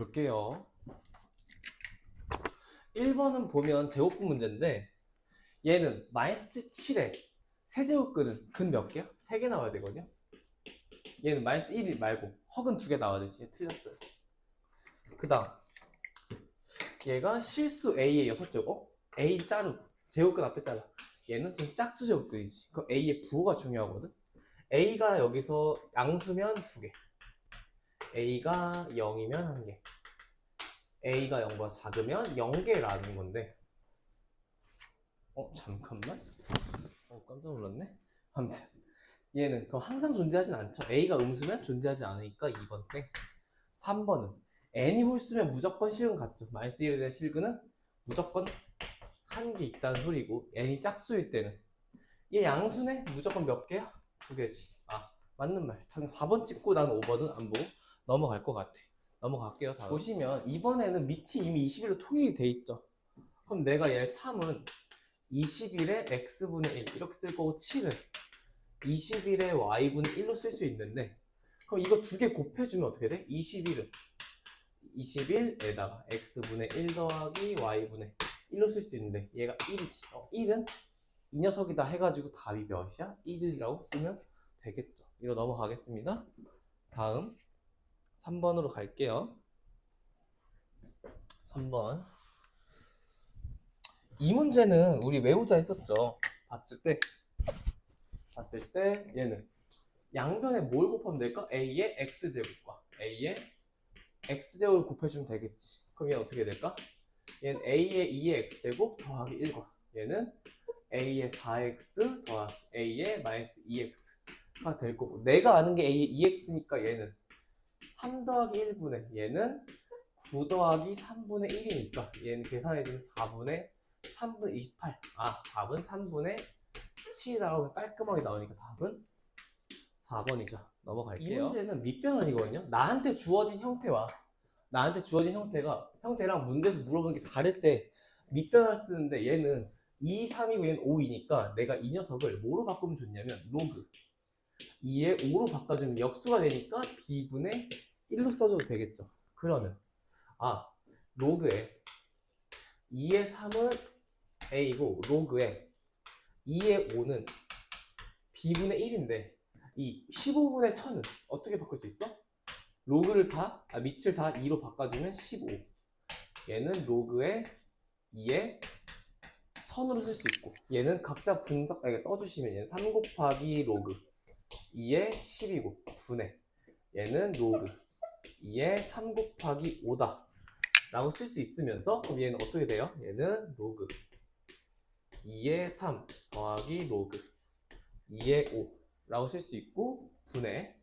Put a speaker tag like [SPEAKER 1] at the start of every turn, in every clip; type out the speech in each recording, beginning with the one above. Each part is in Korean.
[SPEAKER 1] 볼게요. 1번은 보면 제곱근 문제인데 얘는 마이너스 7에 세제곱근은 근 몇 개야? 3개 나와야 되거든요. 얘는 마이너스 1 말고 허근 2개 나와야 되지. 틀렸어요. 그 다음 얘가 실수 A의 6제곱 A 자르고 제곱근 앞에 잘라. 얘는 지금 짝수 제곱근이지. 그럼 A의 부호가 중요하거든. A가 여기서 양수면 2개, A가 0이면 1개, A가 0보다 작으면 0개라는 건데 잠깐만. 깜짝 놀랐네. 아무튼 얘는 그럼 항상 존재하진 않죠. A가 음수면 존재하지 않으니까 2번 땡. 3번은 n이 홀수면 무조건 실근 같죠. 마이너스 1에 대한 실근은 무조건 한 개 있다는 소리고, n이 짝수일 때는 얘 양수네? 무조건 몇 개야? 2개지. 맞는 말. 4번 찍고 난 5번은 안 보고 넘어갈 것 같아. 넘어갈게요. 다음. 보시면 이번에는 밑이 이미 21로 통일이 돼 있죠. 그럼 내가 얘 3은 21의 x분의 1 이렇게 쓸 거고, 7은 21의 y분의 1로 쓸 수 있는데, 그럼 이거 2개 곱해주면 어떻게 돼? 21은 21에다가 x분의 1 더하기 y분의 1로 쓸 수 있는데 얘가 1이지. 1은 이 녀석이다 해가지고 답이 몇이야? 1이라고 쓰면 되겠죠. 이거 넘어가겠습니다. 다음 3번으로 갈게요. 3번. 이 문제는 우리 외우자 했었죠. 봤을 때 얘는 양변에 뭘 곱하면 될까? A의 x제곱과 A의 x제곱을 곱해주면 되겠지. 그럼 얘는 어떻게 될까? 얘는 A의 2의 x제곱 더하기 1과 얘는 A의 4x 더하기 A의 마이너스 2x가 될 거고, 내가 아는 게 A의 2x니까 얘는 3 더하기 1분의 얘는 9 더하기 3분의 1이니까 얘는 계산해주면 4분의 3분의 28. 답은 3분의 7이라고 깔끔하게 나오니까 답은 4번이죠. 넘어갈게요. 이 문제는 밑변환이거든요. 나한테 주어진 형태랑 문제에서 물어보는 게 다를 때 밑변환을 쓰는데, 얘는 2, 3이고 얘는 5이니까 내가 이 녀석을 뭐로 바꾸면 좋냐면 로그 2에 5로 바꿔주면 역수가 되니까 b분의 1로 써줘도 되겠죠. 그러면 로그에 2의 3은 a고 로그에 2의 5는 b분의 1인데 이 15분의 1000은 어떻게 바꿀 수 있어? 로그를 밑을 다 2로 바꿔주면 15. 얘는 로그에 2에 1000으로 쓸 수 있고, 얘는 각자 분석하게 써주시면 얘는 3 곱하기 로그 2에 10이고 분의 얘는 로그 2에 3 곱하기 5다 라고 쓸 수 있으면서, 그럼 얘는 어떻게 돼요? 얘는 로그 2에 3 더하기 로그 2에 5 라고 쓸 수 있고, 분의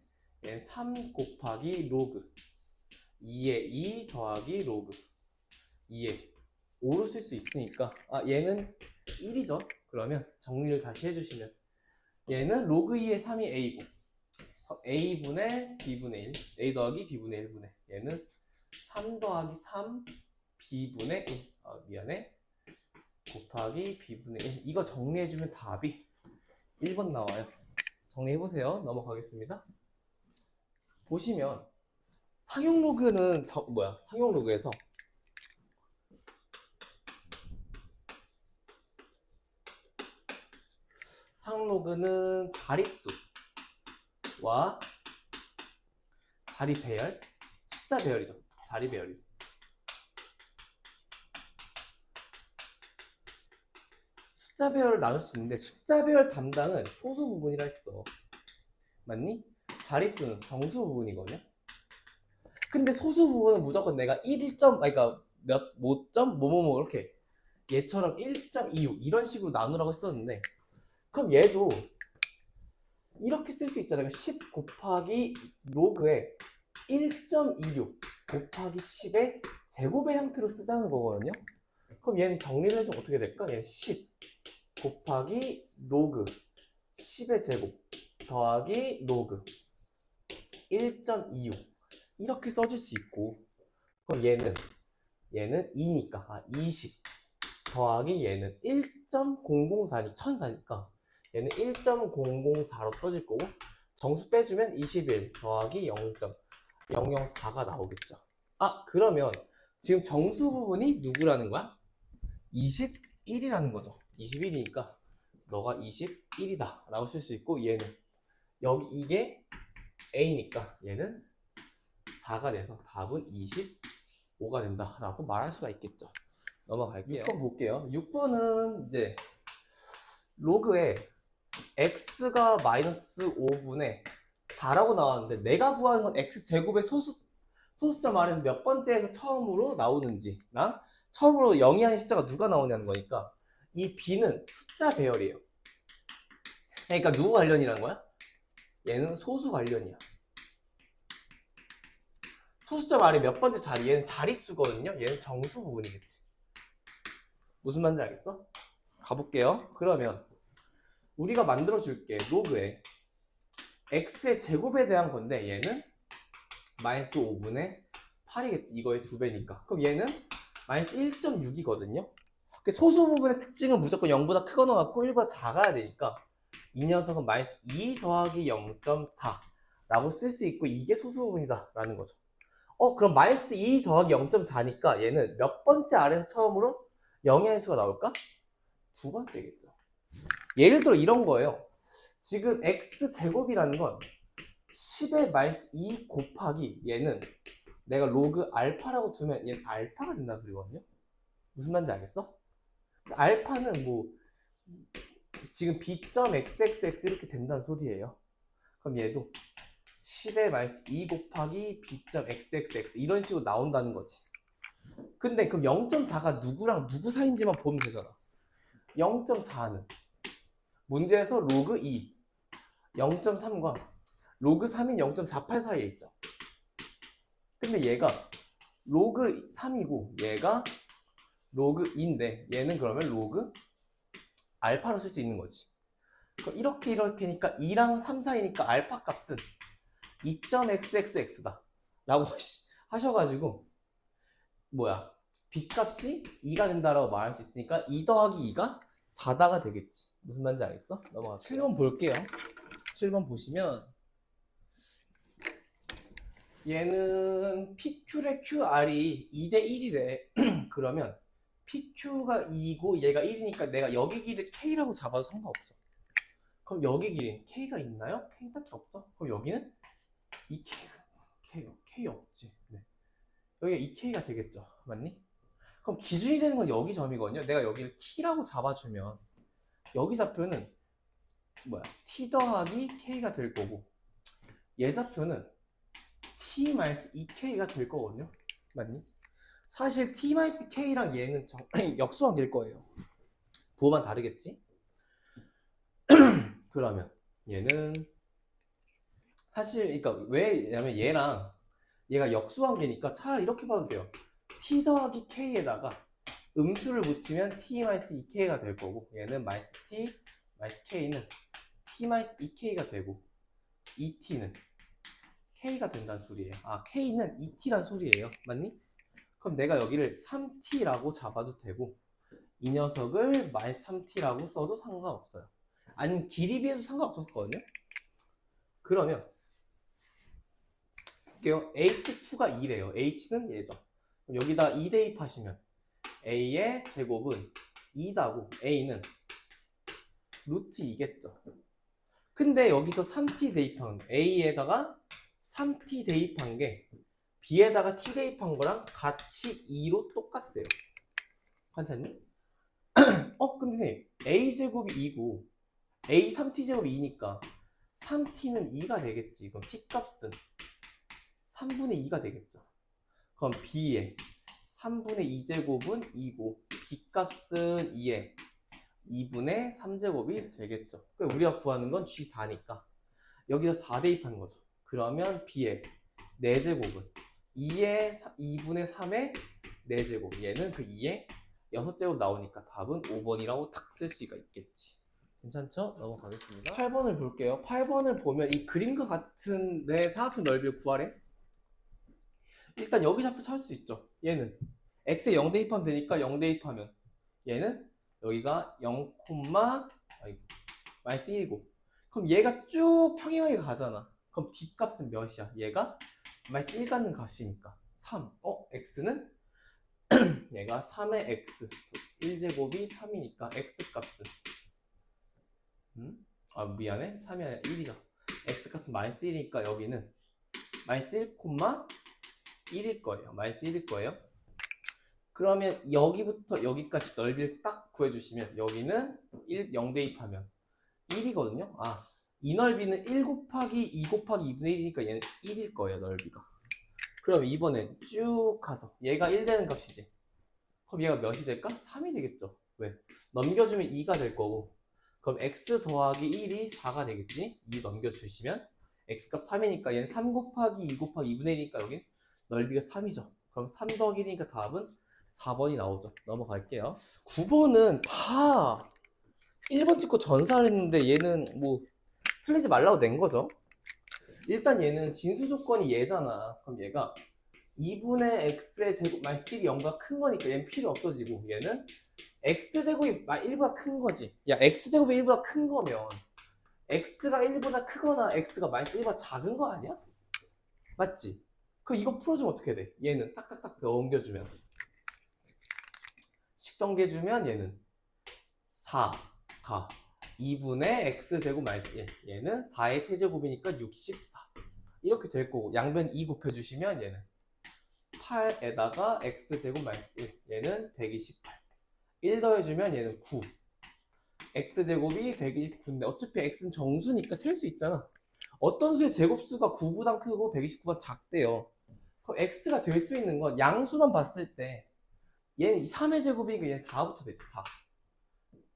[SPEAKER 1] 얘는 3 곱하기 로그 2에 2 더하기 로그 2에 5로 쓸 수 있으니까 얘는 1이죠. 그러면 정리를 다시 해주시면 얘는 로그 2의 3이 a고 a분의 b분의 1 a 더하기 b분의 1분의 얘는 3 더하기 3 b분의 1 곱하기 b분의 1. 이거 정리해주면 답이 1번 나와요. 정리해보세요. 넘어가겠습니다. 보시면 상용 로그는 상용 로그에서 상용 로그는 자릿수와 자리 배열, 숫자 배열이죠. 자리 배열이죠. 숫자 배열을 나눌 수 있는데 숫자 배열 담당은 소수 부분이라 했어. 맞니? 자릿수는 정수 부분이거든요. 근데 소수 부분은 무조건 내가 1점, 그러니까 몇 점, 뭐뭐뭐 이렇게 얘처럼 1.26 이런 식으로 나누라고 했었는데, 그럼 얘도 이렇게 쓸 수 있잖아요. 10 곱하기 로그에 1.26 곱하기 10의 제곱의 형태로 쓰자는 거거든요. 그럼 얘는 정리를 해서 어떻게 될까? 얘는 10 곱하기 로그 10의 제곱 더하기 로그 1.26 이렇게 써줄 수 있고, 그럼 얘는 2니까 20 더하기 얘는 1.004니까 1004니까 얘는 1.004로 써질 거고, 정수 빼주면 21 더하기 0.004가 나오겠죠. 아, 그러면 지금 정수 부분이 누구라는 거야? 21이라는 거죠. 21이니까 너가 21이다 라고 쓸 수 있고, 얘는 여기 이게 A니까 얘는 4가 돼서 답은 25가 된다 라고 말할 수가 있겠죠. 넘어갈게요. 6번 볼게요. 6번은 이제 로그에 x가 마이너스 5분의 4라고 나왔는데, 내가 구하는 건 x제곱의 소수점 아래에서 몇 번째에서 처음으로 나오는지랑 처음으로 0이 아닌 숫자가 누가 나오냐는 거니까, 이 b는 숫자 배열이에요. 그러니까 누구 관련이라는 거야? 얘는 소수 관련이야. 소수점 아래 몇 번째 자리, 얘는 자릿수거든요. 얘는 정수 부분이겠지. 무슨 말인지 알겠어? 가볼게요. 그러면 우리가 만들어 줄게. 로그에 x의 제곱에 대한 건데, 얘는 마이너스 5분의 8이겠지. 이거의 2배니까. 그럼 얘는 마이너스 1.6이거든요. 소수 부분의 특징은 무조건 0보다 크거나 같고 1보다 작아야 되니까, 이 녀석은 마이너스 2 더하기 0.4 라고 쓸 수 있고, 이게 소수 부분이다 라는 거죠. 그럼 마이너스 2 더하기 0.4니까 얘는 몇 번째 아래에서 처음으로 0의 한 수가 나올까? 두 번째겠죠. 예를 들어 이런 거예요. 지금 x제곱이라는 건 10의 마이너스 2 곱하기, 얘는 내가 로그 알파라고 두면 얘는 알파가 된다는 소리거든요. 무슨 말인지 알겠어? 알파는 뭐 지금 b.xxx 이렇게 된다는 소리예요. 그럼 얘도 10의 마이너스 2 곱하기 b.xxx 이런 식으로 나온다는 거지. 근데 그럼 0.4가 누구랑 누구 사이인지만 보면 되잖아. 0.4는 문제에서 로그 2, 0.3과 로그 3인 0.48 사이에 있죠. 근데 얘가 로그 3이고 얘가 로그 2인데, 얘는 그러면 로그 알파로 쓸 수 있는 거지. 그럼 이렇게니까 2랑 3 사이니까 알파 값은 2.xxx다 라고 하셔가지고 b 값이 2가 된다라고 말할 수 있으니까 2 더하기 2가 4다가 되겠지. 무슨 말인지 알겠어? 넘어가. 7번 볼게요. 7번 보시면 얘는 PQ래 QR이 2대 1이래. 그러면 PQ가 2고 얘가 1이니까 내가 여기 길을 K라고 잡아도 상관없어. 그럼 여기 길이 K가 있나요? K 딱히 없죠? 그럼 여기는 이 K 없지. 네. 여기가 2K가 되겠죠. 맞니? 그럼 기준이 되는 건 여기 점이거든요. 내가 여기를 T라고 잡아주면 여기 좌표는 T 더하기 K가 될 거고, 얘 좌표는 T-2K가 될 거거든요. 맞니? 사실 T-K랑 얘는 역수관계일 거예요. 부호만 다르겠지? 그러면 얘는 사실, 그러니까 왜냐면 얘랑 얘가 역수관계니까 차라리 이렇게 봐도 돼요. T 더하기 K에다가 음수를 붙이면 T-2K가 될 거고, 얘는 마이너스 T, 마이너스 K는 T-2K가 되고, 2T는 K가 된다는 소리예요. 아, K는 2T란 소리예요. 맞니? 그럼 내가 여기를 3T라고 잡아도 되고, 이 녀석을 마이너스 3T라고 써도 상관없어요. 아니면 길이 비해서 상관없었거든요. 그러면 볼게요. H2가 2래요. H는 얘죠. 여기다 2 대입하시면 A의 제곱은 2다고 A는 루트 2겠죠. 근데 여기서 3T 대입한 A에다가 3T 대입한 게 B에다가 T 대입한 거랑 같이 2로 똑같대요. 괜찮니? 근데 선생님, A제곱이 2고 A 3T제곱이 2니까 3T는 2가 되겠지. 그럼 T값은 3분의 2가 되겠죠. 그럼 B의 3분의 2제곱은 2고 B값은 2에 2분의 3제곱이 되겠죠. 그러니까 우리가 구하는 건 G4니까 여기다 4 대입하는 거죠. 그러면 B의 4제곱은 2분의 3의 4제곱, 얘는 그 2의 6제곱 나오니까 답은 5번이라고 딱 쓸 수가 있겠지. 괜찮죠? 넘어가겠습니다. 8번을 볼게요. 8번을 보면 이 그림과 같은 내 사각형 넓이를 구하래. 일단 여기 좌표 찾을 수 있죠. 얘는 x에 0 대입하면 되니까 0 대입하면 얘는 여기가 0, 마이너스 1이고, 그럼 얘가 쭉 평행하게 가잖아. 그럼 b 값은 몇이야? 얘가 마이너스 1 갖는 값이니까 3. x는 얘가 3의 x 1제곱이 3이니까 x값은 미안해 3이 아니라 1이죠. x값은 마이너스 1이니까 여기는 마이너스 1, 1일 거예요. 마이너스 1일 거예요. 그러면 여기부터 여기까지 넓이를 딱 구해주시면 여기는 0 대입하면 1이거든요. 이 넓이는 1 곱하기 2 곱하기 2분의 1이니까 얘는 1일 거예요. 넓이가. 그럼 이번에 쭉 가서 얘가 1 되는 값이지. 그럼 얘가 몇이 될까? 3이 되겠죠. 왜? 넘겨주면 2가 될 거고 그럼 x 더하기 1이 4가 되겠지? 2 넘겨주시면 x값 3이니까 얘는 3 곱하기 2 곱하기 2분의 1이니까 여긴 넓이가 3이죠. 그럼 3 더하기 1이니까 답은 4번이 나오죠. 넘어갈게요. 9번은 다 1번 찍고 전사를 했는데 얘는 뭐 틀리지 말라고 낸 거죠. 일단 얘는 진수 조건이 얘잖아. 그럼 얘가 2분의 x의 제곱 마이너스 1이 0보다 큰 거니까 얘는 필요 없어지고 얘는 x제곱이 1보다 큰 거지. 야 x제곱이 1보다 큰 거면 x가 1보다 크거나 x가 마이너스 1보다 작은 거 아니야? 맞지? 그럼 이거 풀어주면 어떻게 돼? 얘는 딱딱딱 넘겨주면 식정계주면 얘는 4가 2분의 x제곱 마이너스 1 얘는 4의 세제곱이니까 64 이렇게 될 거고 양변 2 곱해주시면 얘는 8에다가 x제곱 마이너스 1 얘는 128 1 더해주면 얘는 9 x제곱이 129인데 어차피 x는 정수니까 셀 수 있잖아. 어떤 수의 제곱수가 9보다 크고 129보다 작대요. 그럼 x가 될 수 있는 건 양수만 봤을 때 얘는 3의 제곱이니까 얘는 4부터 되지. 4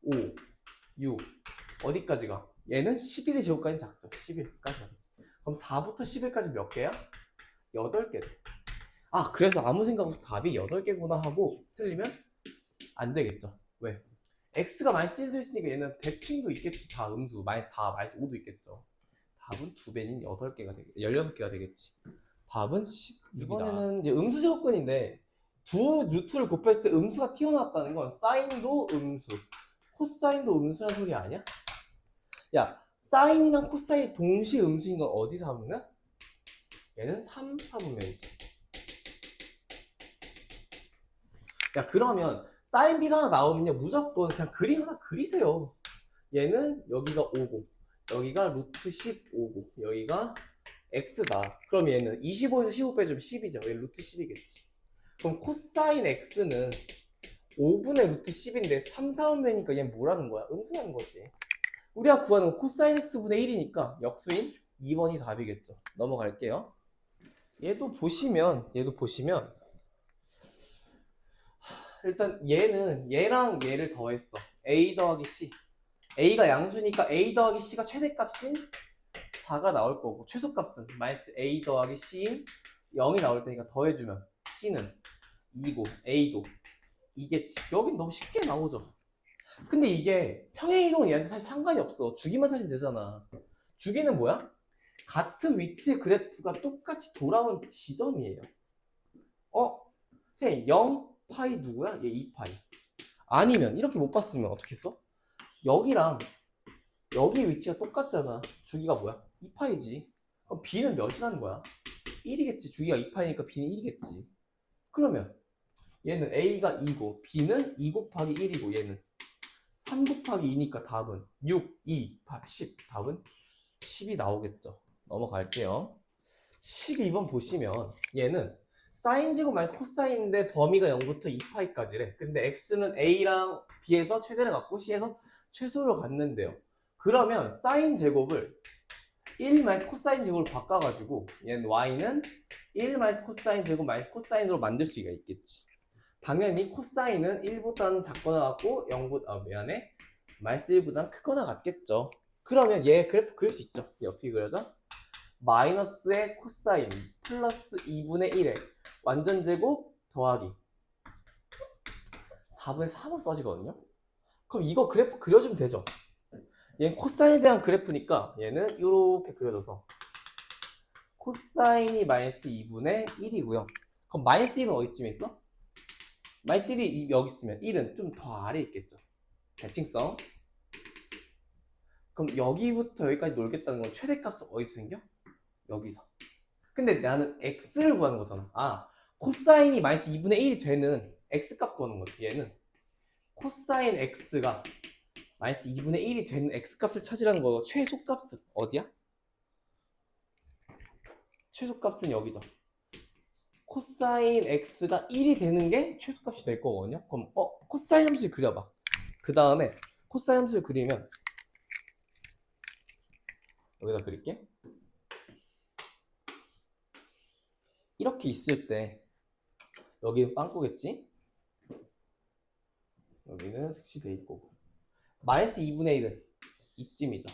[SPEAKER 1] 5 6 어디까지 가? 얘는 11의 제곱까지 작죠. 11까지 가겠지. 그럼 4부터 11까지 몇 개야? 8개 돼. 그래서 아무 생각 없이 답이 8개구나 하고 틀리면 안 되겠죠. 왜? x가 마이너스 1도 있으니까 얘는 대칭도 있겠지. 다 음수. 마이너스 4, 마이너스 5도 있겠죠. 답은 2배인 8개가 되겠지. 16개가 되겠지. 답은 16이다. 이번에는 이제 음수 제곱근인데 두 루트를 곱했을 때 음수가 튀어나왔다는 건 사인도 음수, 코사인도 음수란 소리 아니야? 야, 사인이랑 코사인이 동시에 음수인 건 어디서 하면? 얘는 3, 4분면이지. 야, 그러면 사인 B가 하나 나오면요 무조건 그냥 그림 하나 그리세요. 얘는 여기가 5고 여기가 루트 15고 여기가 x다. 그럼 얘는 25에서 15 빼주면 10이죠. 얘 루트 10이겠지. 그럼 코사인 x는 5분의 루트 10인데 3, 4분면이니까 얘는 뭐라는 거야? 음수라는 거지. 우리가 구하는 코사인 x분의 1이니까 역수인 2번이 답이겠죠. 넘어갈게요. 얘도 보시면 일단 얘는 얘랑 얘를 더했어. a 더하기 c. a가 양수니까 a 더하기 c가 최대값인 4가 나올 거고 최소값은 마이너스 a 더하기 c인 0이 나올 테니까 더해주면 c는 2고 a도 이겠지. 여긴 너무 쉽게 나오죠. 근데 이게 평행이동은 얘한테 사실 상관이 없어. 주기만 사시면 되잖아. 주기는 뭐야? 같은 위치의 그래프가 똑같이 돌아온 지점이에요. 선생님 0파이 누구야? 얘 2파이. 아니면 이렇게 못 봤으면 어떻게 써? 여기랑 여기 위치가 똑같잖아. 주기가 뭐야? 2파이지. 그럼 b는 몇이라는 거야? 1이겠지. 주기가 2파이니까 b는 1이겠지. 그러면 얘는 a가 2고 b는 2 곱하기 1이고 얘는 3 곱하기 2니까 답은 6, 2, 10. 답은 10이 나오겠죠. 넘어갈게요. 12번 보시면 얘는 사인 제곱 마이너스 코사인인데 범위가 0부터 2파이까지래. 근데 x는 a랑 b에서 최대를 갖고 c에서 최소를 갖는데요. 그러면 사인 제곱을 1 마이너스 코사인 제곱으로 바꿔가지고 얘는 y는 1 마이너스 코사인 제곱 마이너스 코사인으로 만들 수가 있겠지. 당연히 코사인은 1보다는 작거나 같고 0보다 마이너스 1보다는 크거나 같겠죠. 그러면 얘 그래프 그릴 수 있죠. 얘 어떻게 그려져? 마이너스의 코사인 플러스 2분의 1의 완전 제곱 더하기 4분의 3으로 써지거든요. 그럼 이거 그래프 그려주면 되죠. 얘는 코사인에 대한 그래프니까 얘는 이렇게 그려져서 코사인이 마이너스 2분의 1이고요. 그럼 마이너스 1은 어디쯤에 있어? 마이너스 1이 여기 있으면 1은 좀 더 아래에 있겠죠. 대칭성. 그럼 여기부터 여기까지 놀겠다는 건 최대값은 어디서 생겨? 여기서. 근데 나는 x를 구하는 거잖아. 코사인이 마이너스 2분의 1이 되는 x값 구하는 거지. 얘는 코사인 x가 마이너스 2분의 1이 되는 x값을 찾으라는 거고, 최소값은 어디야? 최소값은 여기죠. 코사인 x가 1이 되는 게 최소값이 될 거거든요. 그럼 코사인 함수를 그려봐. 그 다음에 코사인 함수를 그리면 여기다 그릴게. 이렇게 있을 때 여기는 빵꾸겠지? 여기는 색칠돼 있고, 마이너스 2분의 1은 이쯤이죠.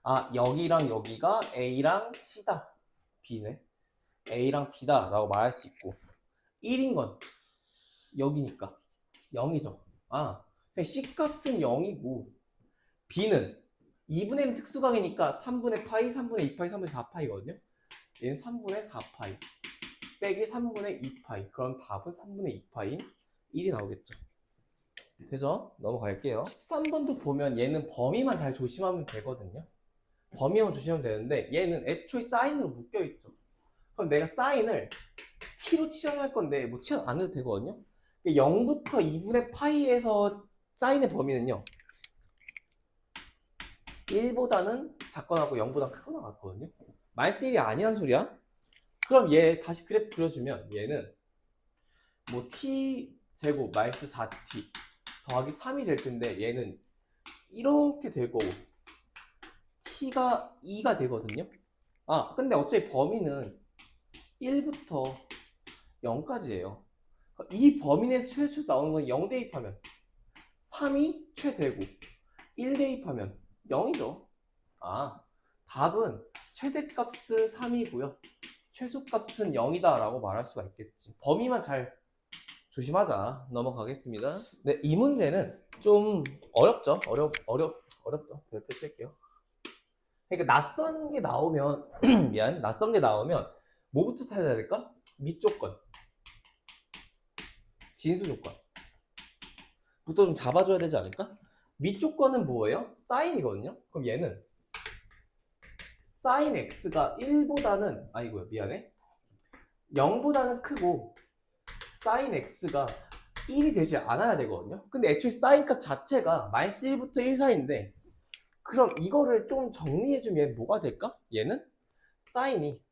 [SPEAKER 1] 아, 여기랑 여기가 A랑 C다. B네. A랑 B다 라고 말할 수 있고, 1인 건 여기니까 0이죠. 아, C값은 0이고 B는 2분의 1은 특수각이니까 3분의 파이, 3분의 2파이, 3분의 4파이거든요. 얘는 3분의 4파이 빼기 3분의 2파이. 그럼 답은 3분의 2파이 1이 나오겠죠. 되죠? 넘어갈게요. 13번도 보면 얘는 범위만 잘 조심하면 되거든요. 범위만 조심하면 되는데 얘는 애초에 사인으로 묶여있죠. 그럼 내가 사인을 t로 치환할 건데 뭐 치환 안 해도 되거든요. 0부터 2분의 파이에서 사인의 범위는요, 1보다는 작거나 하고 0보다 크거나 같거든요. 마이너스 1이 아니란 소리야. 그럼 얘 다시 그래프 그려주면 얘는 뭐 t 제곱 마이너스 4t 더하기 3이 될 텐데 얘는 이렇게 될 거고 t가 2가 되거든요. 아, 근데 어차피 범위는 1부터 0까지예요. 이 범위 내에서 최초 나오는 건 0 대입하면 3이 최대고 1 대입하면 0이죠. 아, 답은 최대값은 3이고요. 최소값은 0이다 라고 말할 수가 있겠지. 범위만 잘 조심하자. 넘어가겠습니다. 네, 이 문제는 좀 어렵죠. 어렵죠. 별표 칠게요. 그러니까 낯선 게 나오면 미안, 낯선 게 나오면 뭐부터 찾아야 될까? 밑조건, 진수 조건 부터 좀 잡아줘야 되지 않을까? 밑조건은 뭐예요? 사인이거든요. 그럼 얘는 사인 x가 1보다는 아이고야 미안해 0보다는 크고 사인 x가 1이 되지 않아야 되거든요. 근데 애초에 사인 값 자체가 마이너스 1부터 1 사이인데, 그럼 이거를 좀 정리해주면 얘는 뭐가 될까? 얘는 사인이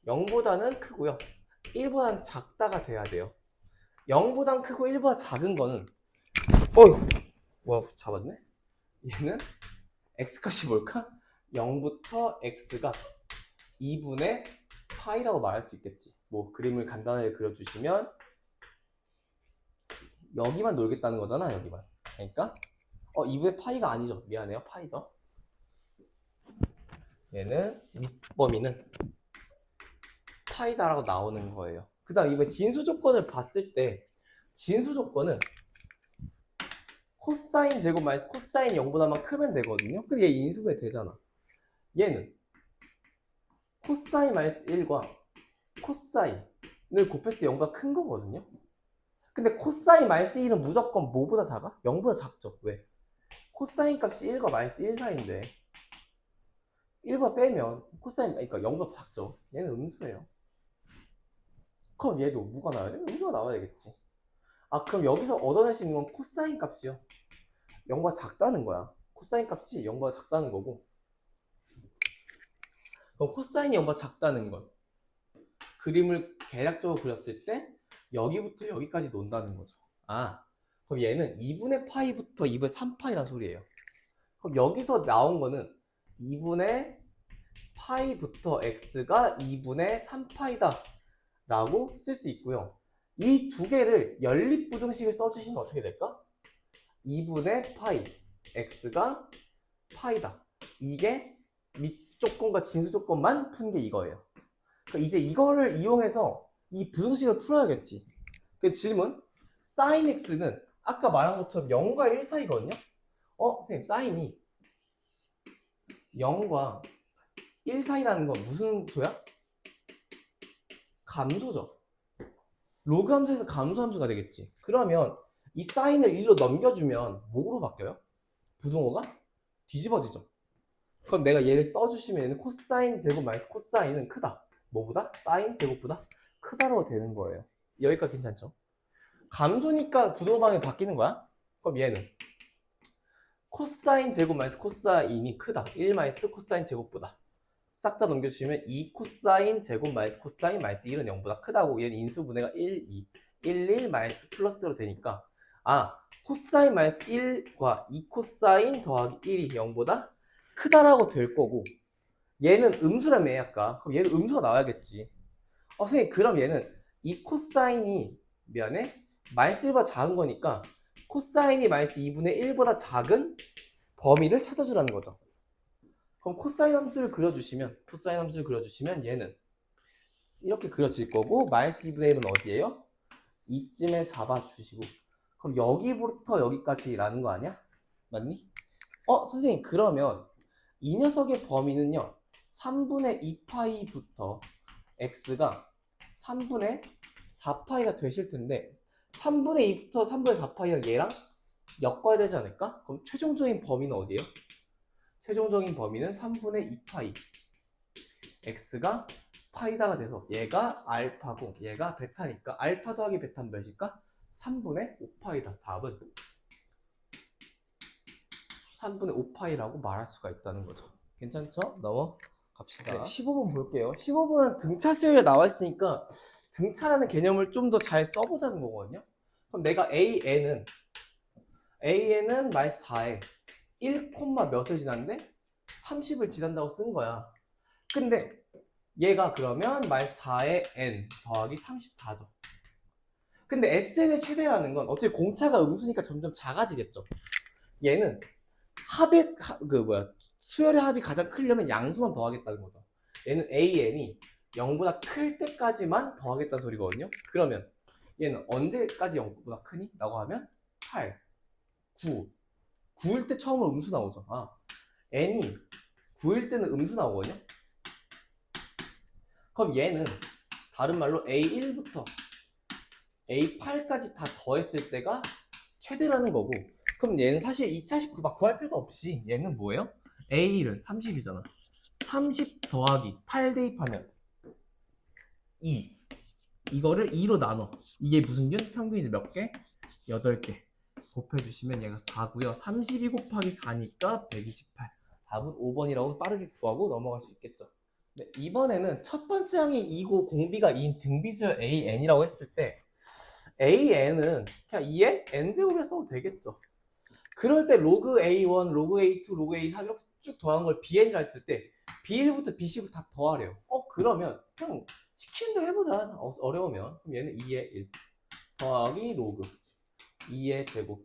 [SPEAKER 1] 0보다는 크고요 1보다는 작다가 돼야 돼요. 0보다는 크고 1보다 작은 거는 와 잡았네. 얘는 x값이 뭘까? 0부터 x가 2분의 파이라고 말할 수 있겠지. 뭐 그림을 간단하게 그려주시면 여기만 놀겠다는 거잖아. 여기만. 그러니까 2분의 파이가 아니죠. 미안해요. 파이죠. 얘는 밑범위는 파이다라고 나오는 거예요. 그 다음 이번에 진수 조건을 봤을 때 진수 조건은 코사인 제곱 마이너스 코사인 0보다만 크면 되거든요. 근데 얘 인수분해 되잖아. 얘는 코사인 마이너스 1과 코사인을 곱했을 때 0가 큰 거거든요. 근데 코사인 마이너스 1은 무조건 뭐보다 작아? 0보다 작죠. 왜? 코사인 값이 1과 마이너스 1 사이인데 1과 빼면 코사인, 그러니까 0보다 작죠. 얘는 음수예요. 그럼 얘도 뭐가 나와야 돼? 음수가 나와야 되겠지. 아, 그럼 여기서 얻어낼 수 있는 건 코사인 값이요. 0보다 작다는 거야. 코사인 값이 0보다 작다는 거고, 그럼 코사인이 0보다 작다는 건 그림을 대략적으로 그렸을 때 여기부터 여기까지 논다는 거죠. 아, 그럼 얘는 2분의 파이부터 2분의 3파이란 소리예요. 그럼 여기서 나온 거는 2분의 파이부터 x가 2분의 3파이다 라고 쓸 수 있고요. 이 두 개를 연립부등식을 써주시면 어떻게 될까? 2분의 파이 x가 파이다. 이게 밑조건과 진수조건만 푼 게 이거예요. 그러니까 이제 이거를 이용해서 이 부등식을 풀어야겠지. 그 질문, sin x는 아까 말한 것처럼 0과 1 사이거든요. 선생님, 사인이 0과 1 사이라는 건 무슨 소야? 감소죠. 로그 함수에서 감소 함수가 되겠지. 그러면 이 사인을 1로 넘겨주면 뭐로 바뀌어요? 부등호가 뒤집어지죠. 그럼 내가 얘를 써주시면 얘는 코사인 제곱 마이너스 코사인은 크다. 뭐보다? 사인 제곱보다 크다라고 되는 거예요. 여기까지 괜찮죠? 감소니까 부동방이 바뀌는 거야? 그럼 얘는 코사인 제곱 마이너스 코사인이 크다. 1 마이너스 코사인 제곱보다. 싹 다 넘겨주시면 2 코사인 제곱 마이너스 코사인 마이너스 1은 0보다 크다고. 얘는 인수분해가 1, 2. 1 마이너스 플러스로 되니까 코사인 마이너스 1과 2 코사인 더하기 1이 0보다 크다라고 될 거고, 얘는 음수라며 아까. 그럼 얘는 음수가 나와야겠지. 선생님 그럼 얘는 2 코사인이 마이너스 1보다 작은 거니까 코사인이 마이너스 2분의 1보다 작은 범위를 찾아주라는 거죠. 그럼 코사인 함수를 그려주시면 얘는 이렇게 그려질 거고, 마이너스 2분의 1은 어디예요? 이쯤에 잡아주시고, 그럼 여기부터 여기까지라는 거 아니야? 맞니? 선생님 그러면 이 녀석의 범위는요 3분의 2파이부터 x가 3분의 4파이가 되실 텐데, 3분의 2부터 3분의 4파이랑 얘랑 엮어야 되지 않을까? 그럼 최종적인 범위는 어디예요? 최종적인 범위는 3분의 2파이. x가 파이다가 돼서 얘가 알파고 얘가 베타니까 알파 더하기 베타는 몇일까? 3분의 5파이다. 답은 3분의 5파이라고 말할 수가 있다는 거죠. 괜찮죠? 넘어갑시다. 네, 15번 볼게요. 15번은 등차 수열에 나와 있으니까 등차라는 개념을 좀 더 잘 써보자는 거거든요. 그럼 내가 AN은 마이너스 4에 1, 몇을 지났는데 30을 지난다고 쓴 거야. 근데 얘가 그러면 마이너스 4의 n 더하기 34죠. 근데 SN의 최대라는 건 어차피 공차가 음수니까 점점 작아지겠죠. 얘는 수열의 합이 가장 크려면 양수만 더하겠다는 거죠. 얘는 AN이 0보다 클 때까지만 더하겠다는 소리거든요. 그러면 얘는 언제까지 0보다 크니? 라고 하면 8, 9. 9일 때 처음으로 음수 나오죠. n이 9일 때는 음수 나오거든요. 그럼 얘는 다른 말로 A1부터 A8까지 다 더했을 때가 최대라는 거고, 그럼 얘는 사실 2차식 막 구할 필요도 없이 얘는 뭐예요? A1은 30이잖아. 30 더하기 8 대입하면 2. 이거를 2로 나눠. 이게 무슨 균? 평균이 몇 개? 8개. 곱해주시면 얘가 4고요. 32 곱하기 4니까 128. 답은 5번이라고 빠르게 구하고 넘어갈 수 있겠죠. 네, 이번에는 첫 번째 항이 2고 공비가 2인 등비수열 AN이라고 했을 때 AN은 그냥 2의 n제곱이라 써도 되겠죠. 그럴 때 로그 A1, 로그 A2, 로그 A3 이렇게 쭉 더한 걸 BN이라 했을 때 B1부터 B10부터 다 더하래요. 그러면 그냥 시키는 대로 해보자. 어려우면. 그럼 얘는 2의 1 더하기 로그 2의 제곱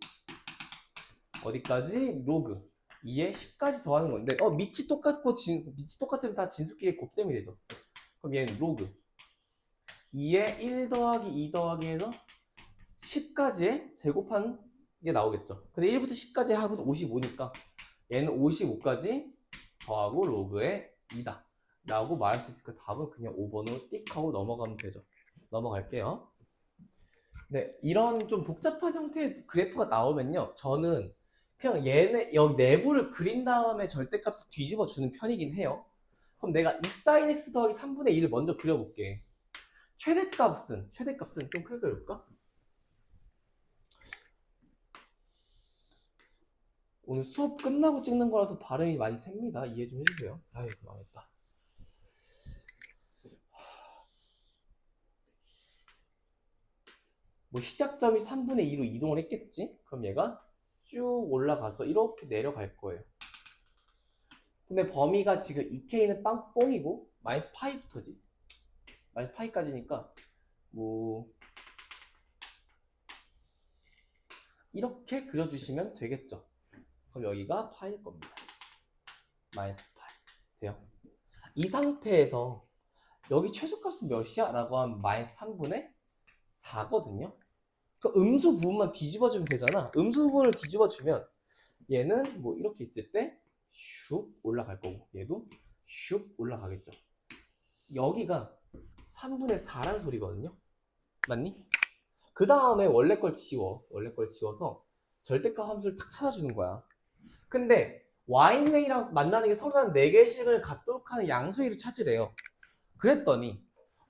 [SPEAKER 1] 어디까지? 로그 2의 10까지 더하는 건데 밑이 똑같고 밑이 똑같으면 다 진수끼리 곱셈이 되죠. 그럼 얘는 로그 2의 1 더하기 2 더하기 해서 10까지의 제곱한 게 나오겠죠. 근데 1부터 10까지 합은 55니까 얘는 55까지 더하고 로그의 2다 라고 말할 수 있으니까 답은 그냥 5번으로 띡 하고 넘어가면 되죠. 넘어갈게요. 네, 이런 좀 복잡한 형태의 그래프가 나오면요 저는 그냥 여기 내부를 그린 다음에 절대값을 뒤집어 주는 편이긴 해요. 그럼 내가 2 sin x 더하기 3분의 2를 먼저 그려볼게. 최대값은 좀 크게 그려볼까? 오늘 수업 끝나고 찍는 거라서 발음이 많이 셉니다. 이해 좀 해주세요. 아이고 망했다. 시작점이 3분의 2로 이동을 했겠지? 그럼 얘가 쭉 올라가서 이렇게 내려갈 거예요. 근데 범위가 지금 2K는 뻥이고 마이너스 파이부터지. 마이너스 파이까지니까 이렇게 그려주시면 되겠죠. 그럼 여기가 파일 겁니다. 마이너스 파이. 돼요? 이 상태에서 여기 최소값은 몇이야? 라고 하면 마이너스 3분의 4거든요. 그 음수 부분만 뒤집어주면 되잖아. 음수 부분을 뒤집어주면 얘는 이렇게 있을 때 슉 올라갈 거고 얘도 슉 올라가겠죠. 여기가 3분의 4란 소리거든요. 맞니? 그 다음에 원래 걸 지워서 절대값 함수를 탁 찾아주는 거야. 근데 y는이랑 만나는 게 서로 다른 4개의 식을 갖도록 하는 양수위를 찾으래요. 그랬더니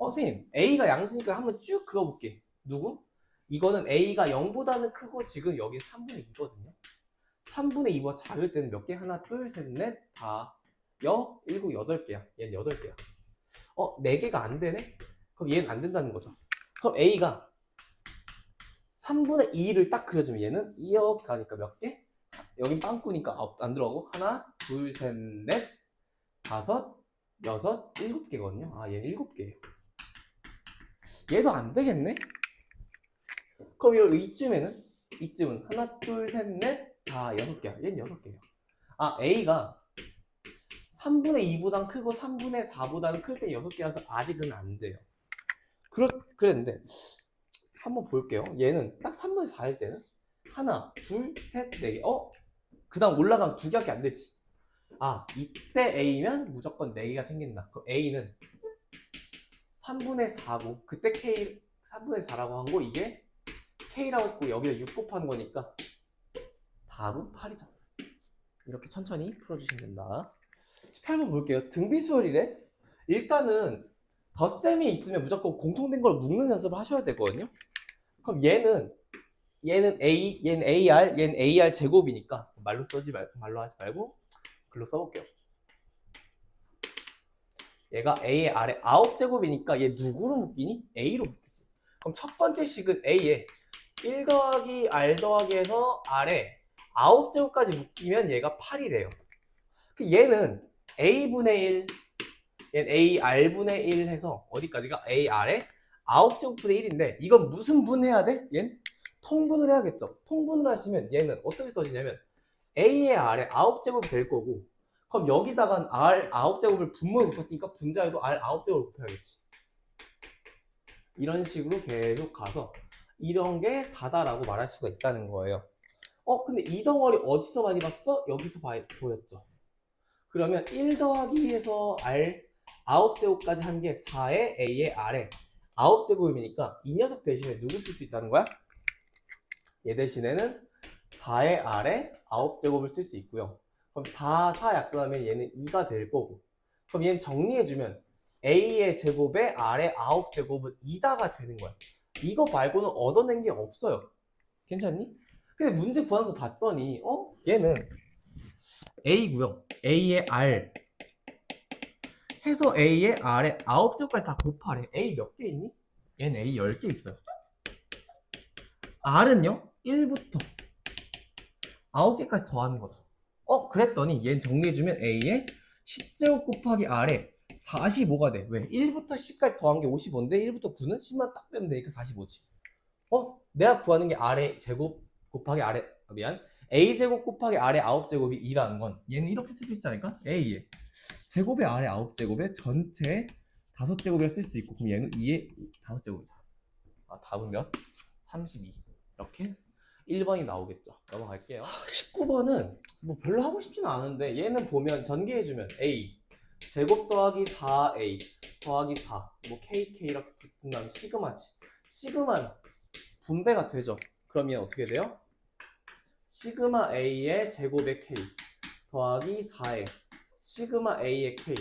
[SPEAKER 1] 선생님, A가 양수니까 한번 쭉 그어볼게. 누구? 이거는 A가 0보다는 크고 지금 여기 3분의 2거든요. 3분의 2보다 작을 때는 몇 개? 하나, 둘, 셋, 넷, 다, 일곱, 여덟 개야. 얘는 8개야. 4개가 안 되네? 그럼 얘는 안 된다는 거죠. 그럼 A가 3분의 2를 딱 그려주면 얘는 이렇게 가니까 몇 개? 여긴 빵꾸니까 안 들어가고 하나, 둘, 셋, 넷, 다섯, 여섯, 7개거든요. 아, 얘는 7개예요. 얘도 안 되겠네? 그럼 이쯤은 하나, 둘, 셋, 넷, 다 6개야. 얘는 6개예요. 아, A가 3분의 2보단 크고 3분의 4보다는 클 때 6개라서 아직은 안 돼요. 그랬는데 한번 볼게요. 얘는 딱 3분의 4일 때는 하나, 둘, 셋, 4개. 그 다음 올라가면 2개밖에 안 되지. 아, 이때 A면 무조건 4개가 생긴다. 그럼 A는 3분의 4고 그때 K 3분의 4라고 한 거 이게 K라고 했고 여기다 6 곱한 거니까 답은 8이죠. 이렇게 천천히 풀어주시면 된다. 18번 볼게요. 등비수열이래. 일단은 덧셈이 있으면 무조건 공통된 걸 묶는 연습을 하셔야 되거든요. 그럼 얘는 얘는 AR, 얘는 AR 제곱이니까 말로 하지 말고 글로 써볼게요. 얘가 A의 아래 9제곱이니까 얘 누구로 묶이니? A로 묶이지. 그럼 첫 번째 식은 A에 1 더하기 R 더하기 해서 R에 9제곱까지 묶이면 얘가 8이래요. 얘는 A분의 1, 얘는 AR분의 1 해서 어디까지가? AR에 9제곱분의 1인데 이건 무슨 분해야 돼? 얘는 통분을 해야겠죠. 통분을 하시면 얘는 어떻게 써지냐면 A의 R에 9제곱이 될 거고 그럼 여기다가 R 9제곱을 분모에 곱했으니까 분자에도 R 9제곱을 곱해야겠지. 이런 식으로 계속 가서 이런 게 4다라고 말할 수가 있다는 거예요. 근데 이 덩어리 어디서 많이 봤어? 여기서 보였죠. 그러면 1 더하기 해서 R 9제곱까지 한 게 4의 A의 R에 9제곱이니까 이 녀석 대신에 누구 쓸 수 있다는 거야? 얘 대신에는 4의 R에 9제곱을 쓸 수 있고요. 그럼 4 약분하면 얘는 2가 될 거고 그럼 얘는 정리해주면 A의 제곱에 R의 9제곱은 2다가 되는 거야. 이거 말고는 얻어낸 게 없어요. 괜찮니? 근데 문제 구하는 거 봤더니 얘는 A고요. A의 R 해서 A의 R의 9제곱까지 다 곱하래. A 몇 개 있니? 얘는 A 10개 있어요. R은요? 1부터 9개까지 더하는 거죠. 그랬더니 얘는 정리해주면 A의 10제곱 곱하기 R에 45가 돼. 왜? 1부터 10까지 더한 게 55인데 1부터 9는 10만 딱 빼면 되니까 45지. 내가 구하는 게 R의 제곱 곱하기 R의 A제곱 곱하기 R의 9제곱이 2라는 건 얘는 이렇게 쓸 수 있지 않을까? A의 제곱의 R의 9제곱에 전체 5제곱이라 쓸 수 있고 그럼 얘는 2의 5제곱이죠. 답은 몇? 32. 이렇게 1번이 나오겠죠. 넘어갈게요. 19번은 뭐 별로 하고 싶지는 않은데 얘는 보면 전개해주면 A 제곱 더하기 4A 더하기 4 뭐 KK 이렇게 붙은 다음에 시그마지. 시그마는 분배가 되죠. 그러면 어떻게 돼요? 시그마 A의 제곱의 K 더하기 4의 시그마 A의 K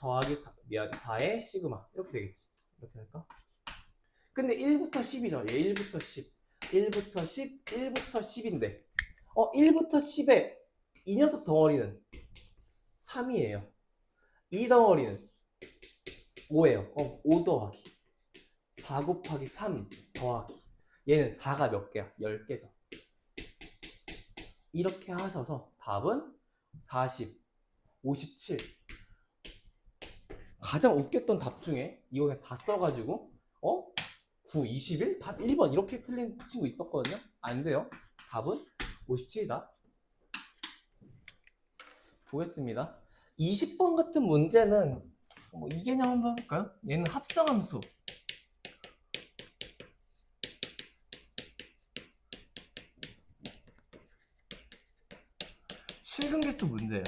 [SPEAKER 1] 더하기 4의 시그마 이렇게 되겠지. 이렇게 할까? 근데 1부터 10이죠. 얘 1부터 10 1부터 10, 1부터 10인데 1부터 10에 이 녀석 덩어리는 3이에요. 이 덩어리는 5예요. 5 더하기 4 곱하기 3 더하기 얘는 4가 몇 개야? 10개죠. 이렇게 하셔서 답은 40, 57 가장 웃겼던 답 중에 이거 그냥 다 써가지고 9, 21? 답 1번 이렇게 틀린 친구 있었거든요. 안 돼요. 답은 57이다. 보겠습니다. 20번 같은 문제는 이 개념 한번 해볼까요? 얘는 합성함수. 실근계수 문제예요.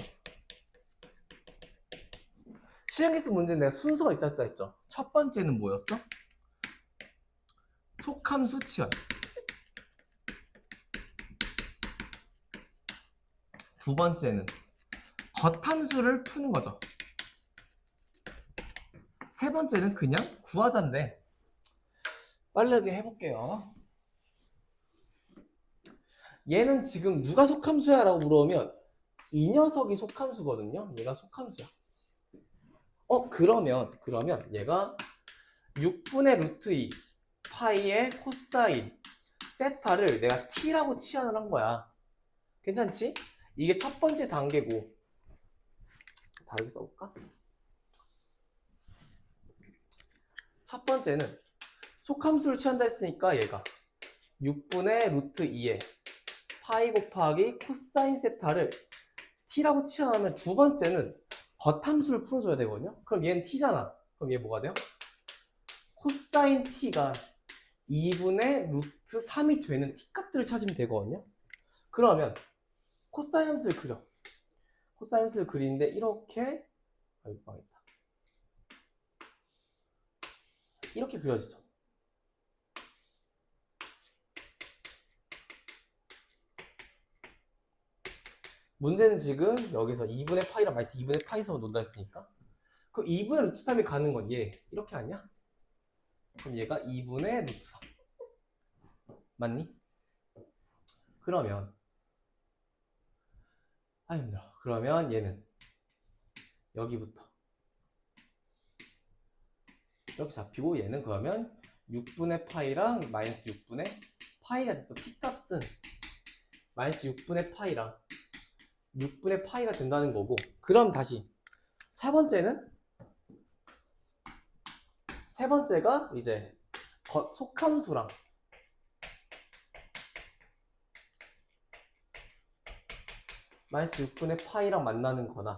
[SPEAKER 1] 실근계수 문제는 내가 순서가 있었다 했죠. 첫 번째는 뭐였어? 속함수 치환. 두 번째는 겉함수를 푸는 거죠. 세 번째는 그냥 구하자인데 빠르게 해볼게요. 얘는 지금 누가 속함수야? 라고 물어보면 이 녀석이 속함수거든요. 얘가 속함수야. 그러면 얘가 6분의 루트 2 파이의 코사인 세타를 내가 t라고 치환을 한 거야. 괜찮지? 이게 첫 번째 단계고, 다르게 써볼까? 첫 번째는 속함수를 취한다 했으니까 얘가 6분의 루트 2에 파이 곱하기 코사인 세타를 t라고 치환하면 두 번째는 겉함수를 풀어줘야 되거든요. 그럼 얘는 t잖아. 그럼 얘 뭐가 돼요? 코사인 t가 2분의 루트 3이 되는 t값들을 찾으면 되거든요. 그러면 코사인 함수를 그려. 코사인 함수를 그리는데 이렇게 망했다. 이렇게 그려지죠. 문제는 지금 여기서 2분의 파이랑 마이너스 2분의 파이에서 논다 했으니까 그럼 2분의 루트 3이 가는 건 얘 이렇게 아니야? 그럼 얘가 2분의 루트 3 맞니? 그러면 힘들어. 그러면 얘는 여기부터 이렇게 잡히고 얘는 그러면 6분의 파이랑 마이너스 6분의 파이가 됐어. t값은 마이너스 6분의 파이랑 6분의 파이가 된다는 거고, 그럼 다시 세 번째가 이제 속함수랑 마이너스 6분의 파이랑 만나는 거나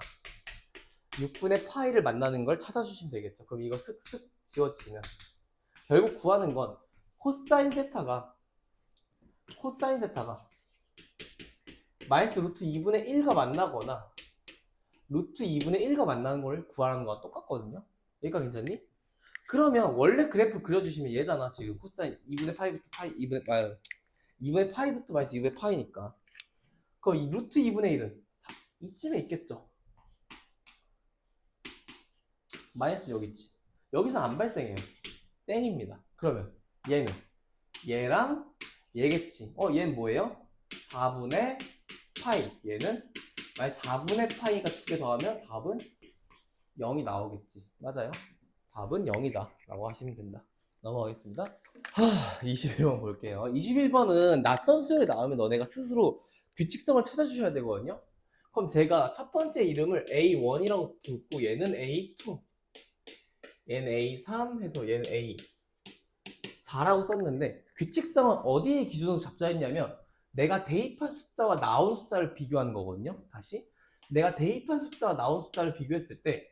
[SPEAKER 1] 6분의 파이를 만나는 걸 찾아주시면 되겠죠. 그럼 이거 쓱쓱 지워지면 결국 구하는 건 코사인 세타가 마이너스 루트 2분의 1과 만나거나 루트 2분의 1과 만나는 걸 구하는 거와 똑같거든요. 여기가 괜찮니? 그러면 원래 그래프 그려주시면 얘잖아. 지금 코사인 2분의 파이부터 파이 2분의 파이부터 마이너스 2분의 파이니까 그럼 이 루트 2분의 1은 이쯤에 있겠죠. 마이너스 여기 있지. 여기서 안 발생해요. 땡입니다. 그러면 얘는 얘랑 얘겠지. 얘는 뭐예요? 4분의 파이. 얘는 마이너스 4분의 파이가 두 개 더하면 답은 0이 나오겠지. 맞아요. 답은 0이다 라고 하시면 된다. 넘어가겠습니다. 21번 볼게요. 21번은 낯선 수열이 나오면 너네가 스스로 규칙성을 찾아주셔야 되거든요. 그럼 제가 첫 번째 이름을 A1이라고 두고 얘는 A2, 얘는 A3 해서 얘는 A4라고 썼는데 규칙성은 어디에 기준으로 잡자 했냐면 내가 대입한 숫자와 나온 숫자를 비교하는 거거든요. 다시 내가 대입한 숫자와 나온 숫자를 비교했을 때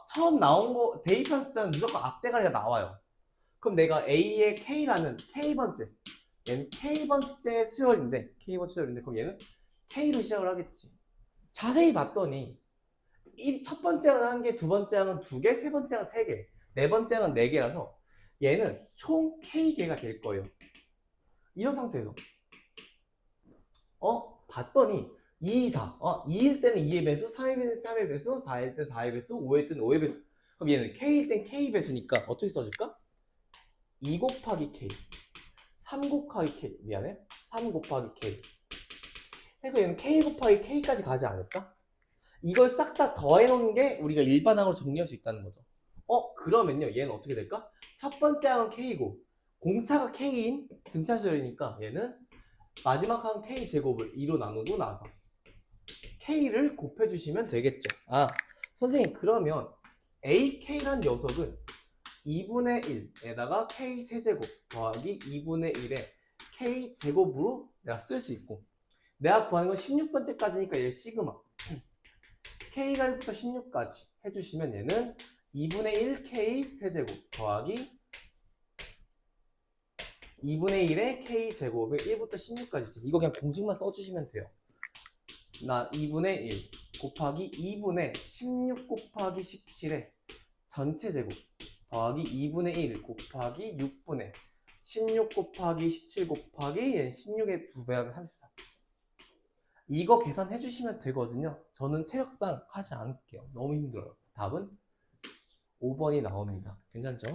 [SPEAKER 1] 처음 나온 거 대입한 숫자는 무조건 앞대가리가 나와요. 그럼 내가 A의 K라는 K번째, 얘는 K번째 수열인데 그럼 얘는 K로 시작을 하겠지. 자세히 봤더니 첫 번째 항은 1개, 두 번째 항은 2개, 세 번째 항은 3개, 네 번째 항은 4개라서 얘는 총 K개가 될 거예요. 이런 상태에서 봤더니 2, 4 2일 때는 2의 배수, 3일 때는 3의 배수, 4일 때는 4의 배수, 5일 때는 5의 배수. 그럼 얘는 K일 땐 K 배수니까 어떻게 써줄까? 2 곱하기 K 3 곱하기 K 3 곱하기 K 해서 얘는 K 곱하기 K까지 가지 않을까? 이걸 싹 다 더해놓은 게 우리가 일반항으로 정리할 수 있다는 거죠. 그러면요 얘는 어떻게 될까? 첫 번째 항은 K고 공차가 K인 등차수열이니까 얘는 마지막 항 K제곱을 2로 나누고 나서 K를 곱해주시면 되겠죠. 선생님 그러면 AK란 녀석은 2분의 1에다가 K 세제곱 더하기 2분의 1에 K 제곱으로 내가 쓸 수 있고 내가 구하는 건 16번째까지니까 얘 시그마 K가 1부터 16까지 해주시면 얘는 2분의 1 K 세제곱 더하기 2분의 1의 K 제곱을 1부터 16까지지. 이거 그냥 공식만 써주시면 돼요. 2분의 1 곱하기 2분의 16 곱하기 17의 전체 제곱 더하기 2분의 1 곱하기 6분의 16 곱하기 17 곱하기 16의 2배 하면 34. 이거 계산해 주시면 되거든요. 저는 체력상 하지 않을게요. 너무 힘들어요. 답은 5번이 나옵니다. 괜찮죠?